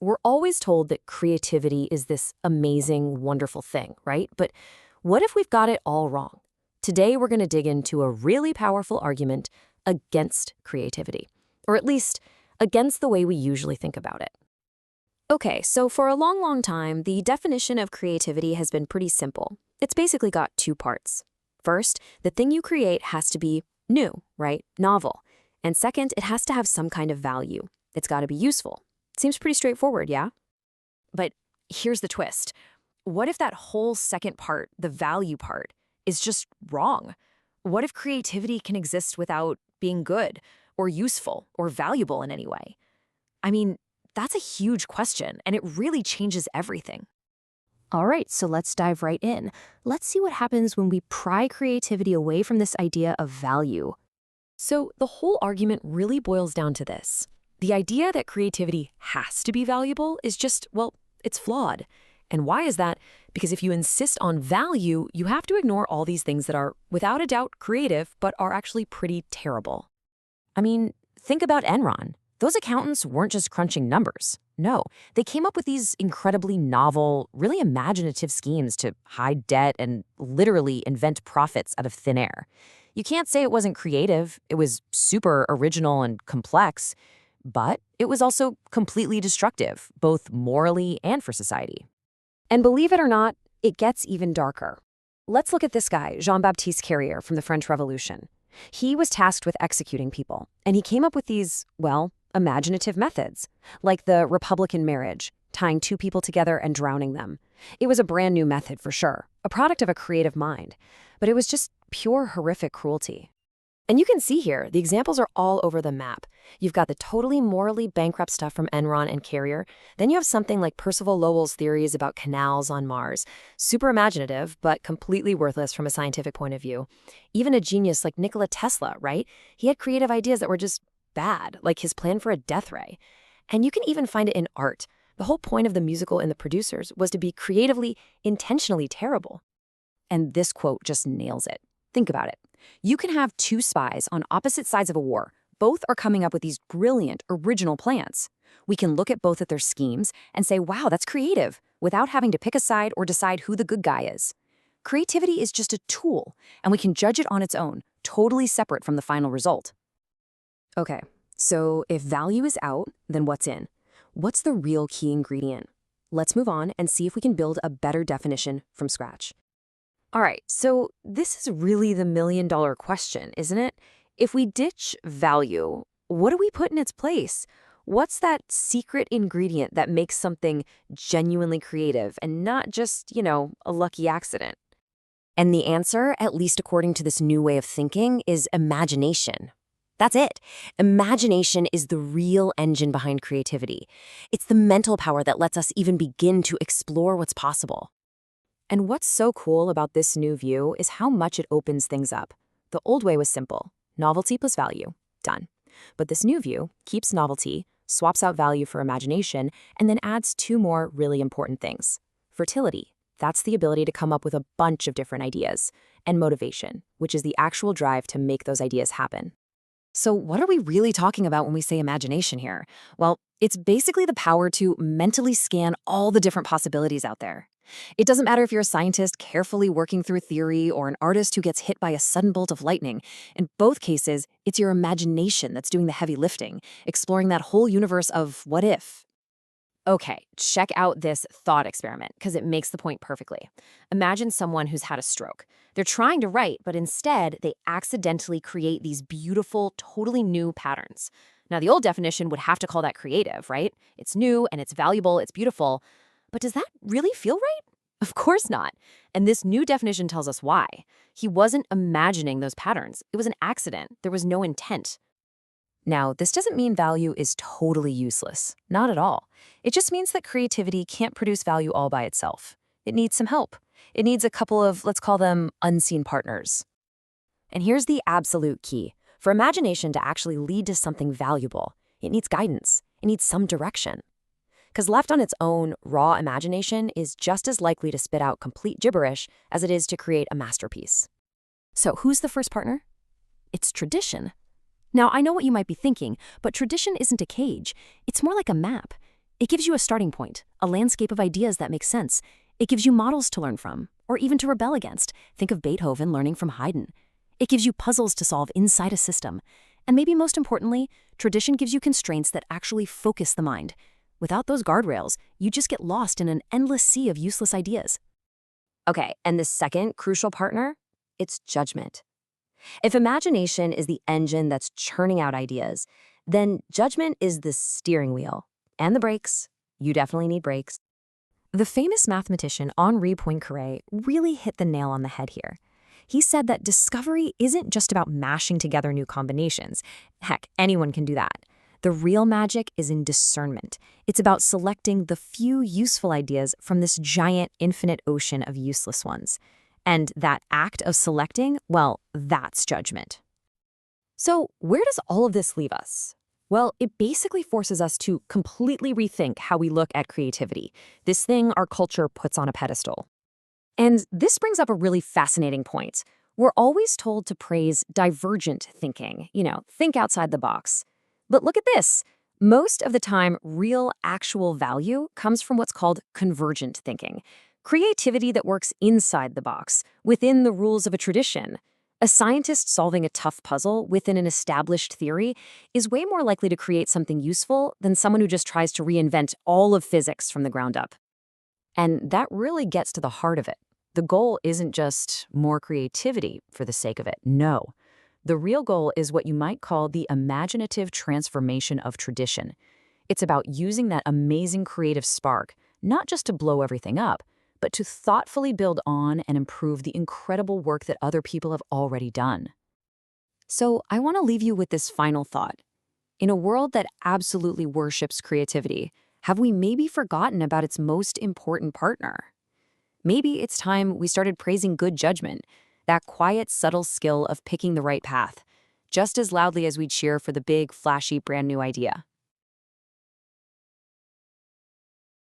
We're always told that creativity is this amazing, wonderful thing, right? But what if we've got it all wrong? Today, we're going to dig into a really powerful argument against creativity, or at least against the way we usually think about it. Okay, so for a long, long time, the definition of creativity has been pretty simple. It's basically got two parts. First, the thing you create has to be new, right? Novel. And second, it has to have some kind of value. It's got to be useful. Seems pretty straightforward, yeah? But here's the twist. What if that whole second part, the value part, is just wrong? What if creativity can exist without being good or useful or valuable in any way? I mean, that's a huge question, and it really changes everything. All right, so let's dive right in. Let's see what happens when we pry creativity away from this idea of value. So the whole argument really boils down to this. The idea that creativity has to be valuable is just, well, it's flawed. And why is that? Because if you insist on value, you have to ignore all these things that are, without a doubt, creative, but are actually pretty terrible. I mean, think about Enron. Those accountants weren't just crunching numbers. No, they came up with these incredibly novel, really imaginative schemes to hide debt and literally invent profits out of thin air. You can't say it wasn't creative. It was super original and complex, but it was also completely destructive, both morally and for society. And believe it or not, it gets even darker. Let's look at this guy, Jean-Baptiste Carrier from the French Revolution. He was tasked with executing people, and he came up with these, well, imaginative methods, like the Republican marriage, tying two people together and drowning them. It was a brand new method for sure, a product of a creative mind, but it was just pure horrific cruelty. And you can see here, the examples are all over the map. You've got the totally morally bankrupt stuff from Enron and Carrier. Then you have something like Percival Lowell's theories about canals on Mars. Super imaginative, but completely worthless from a scientific point of view. Even a genius like Nikola Tesla, right? He had creative ideas that were just bad, like his plan for a death ray. And you can even find it in art. The whole point of the musical and the producers was to be creatively, intentionally terrible. And this quote just nails it. Think about it. You can have two spies on opposite sides of a war. Both are coming up with these brilliant, original plans. We can look at both of their schemes and say, wow, that's creative, without having to pick a side or decide who the good guy is. Creativity is just a tool, and we can judge it on its own, totally separate from the final result. Okay, so if value is out, then what's in? What's the real key ingredient? Let's move on and see if we can build a better definition from scratch. All right, so this is really the million-dollar question, isn't it? If we ditch value, what do we put in its place? What's that secret ingredient that makes something genuinely creative and not just, a lucky accident? And the answer, at least according to this new way of thinking, is imagination. That's it. Imagination is the real engine behind creativity. It's the mental power that lets us even begin to explore what's possible. And what's so cool about this new view is how much it opens things up. The old way was simple. Novelty plus value. Done. But this new view keeps novelty, swaps out value for imagination, and then adds two more really important things. Fertility. That's the ability to come up with a bunch of different ideas. And motivation, which is the actual drive to make those ideas happen. So what are we really talking about when we say imagination here? Well, it's basically the power to mentally scan all the different possibilities out there. It doesn't matter if you're a scientist carefully working through theory or an artist who gets hit by a sudden bolt of lightning. In both cases, it's your imagination that's doing the heavy lifting, exploring that whole universe of what if. Okay, check out this thought experiment because it makes the point perfectly. Imagine someone who's had a stroke. They're trying to write, but instead they accidentally create these beautiful, totally new patterns. Now, the old definition would have to call that creative, right? It's new and it's valuable, it's beautiful. But does that really feel right? Of course not. And this new definition tells us why. He wasn't imagining those patterns. It was an accident. There was no intent. Now, this doesn't mean value is totally useless. Not at all. It just means that creativity can't produce value all by itself. It needs some help. It needs a couple of, let's call them, unseen partners. And here's the absolute key. For imagination to actually lead to something valuable, it needs guidance. It needs some direction. Because left on its own, raw imagination is just as likely to spit out complete gibberish as it is to create a masterpiece. So who's the first partner? It's tradition. Now, I know what you might be thinking, but tradition isn't a cage. It's more like a map. It gives you a starting point, a landscape of ideas that make sense. It gives you models to learn from, or even to rebel against. Think of Beethoven learning from Haydn. It gives you puzzles to solve inside a system. And maybe most importantly, tradition gives you constraints that actually focus the mind. Without those guardrails, you just get lost in an endless sea of useless ideas. Okay, and the second crucial partner? It's judgment. If imagination is the engine that's churning out ideas, then judgment is the steering wheel. And the brakes. You definitely need brakes. The famous mathematician Henri Poincaré really hit the nail on the head here. He said that discovery isn't just about mashing together new combinations. Heck, anyone can do that. The real magic is in discernment. It's about selecting the few useful ideas from this giant, infinite ocean of useless ones. And that act of selecting, well, that's judgment. So where does all of this leave us? Well, it basically forces us to completely rethink how we look at creativity, this thing our culture puts on a pedestal. And this brings up a really fascinating point. We're always told to praise divergent thinking, think outside the box. But look at this. Most of the time, real, actual value comes from what's called convergent thinking. Creativity that works inside the box, within the rules of a tradition. A scientist solving a tough puzzle within an established theory is way more likely to create something useful than someone who just tries to reinvent all of physics from the ground up. And that really gets to the heart of it. The goal isn't just more creativity for the sake of it. No. The real goal is what you might call the imaginative transformation of tradition. It's about using that amazing creative spark, not just to blow everything up, but to thoughtfully build on and improve the incredible work that other people have already done. So I want to leave you with this final thought. In a world that absolutely worships creativity, have we maybe forgotten about its most important partner? Maybe it's time we started praising good judgment, that quiet, subtle skill of picking the right path, just as loudly as we cheer for the big, flashy, brand new idea.